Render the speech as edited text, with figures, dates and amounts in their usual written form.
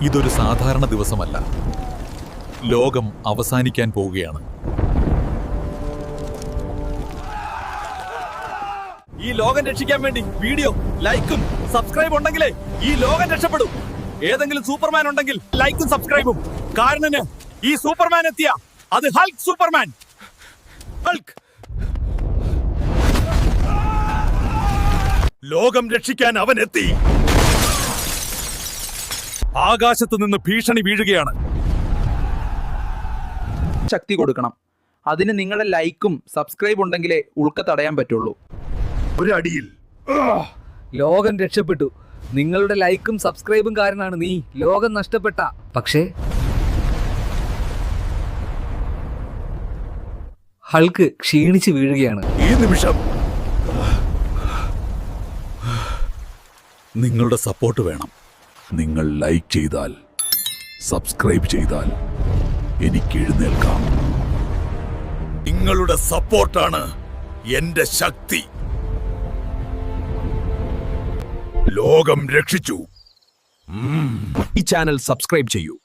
ഇതൊരു സാധാരണ ദിവസമല്ല. ലോകം അവസാനിക്കാൻ പോവുകയാണ്. ഈ ലോകം രക്ഷിക്കാൻ വേണ്ടി വീഡിയോ ലൈക്കും സബ്സ്ക്രൈബ് ഉണ്ടെങ്കിലേ ഈ ലോകം രക്ഷപ്പെടും. ഏതെങ്കിലും സൂപ്പർമാൻ ഉണ്ടെങ്കിൽ ലൈക്കും സബ്സ്ക്രൈബും. കാരണം ഈ സൂപ്പർമാൻ എത്തിയ അത് ഹൾക്ക് സൂപ്പർമാൻ. ഹൾക്ക് ലോകം രക്ഷിക്കാൻ അവൻ എത്തി. ആകാശത്ത് നിന്ന് ഭീഷണി വീഴുകയാണ്. ശക്തി കൊടുക്കണം. അതിന് നിങ്ങളുടെ ലൈക്കും സബ്സ്ക്രൈബ് ഉണ്ടെങ്കിലേ ഉൾക്ക തടയാൻ പറ്റുള്ളൂ. ഒരടിയിൽ ലോകം രക്ഷപ്പെട്ടു. നിങ്ങളുടെ ലൈക്കും സബ്സ്ക്രൈബും കാരണമാണ് നീ ലോകം നഷ്ടപ്പെട്ട. പക്ഷേ ഹൾക്ക് ക്ഷീണിച്ച് വീഴുകയാണ്. ഈ നിമിഷം നിങ്ങളുടെ സപ്പോർട്ട് വേണം. നിങ്ങൾ ലൈക്ക് ചെയ്താൽ, സബ്സ്ക്രൈബ് ചെയ്താൽ എനിക്ക് എഴുന്നേൽക്കാം. നിങ്ങളുടെ സപ്പോർട്ടാണ് എന്റെ ശക്തി. ലോകം രക്ഷിച്ചു. ഈ ചാനൽ സബ്സ്ക്രൈബ് ചെയ്യൂ.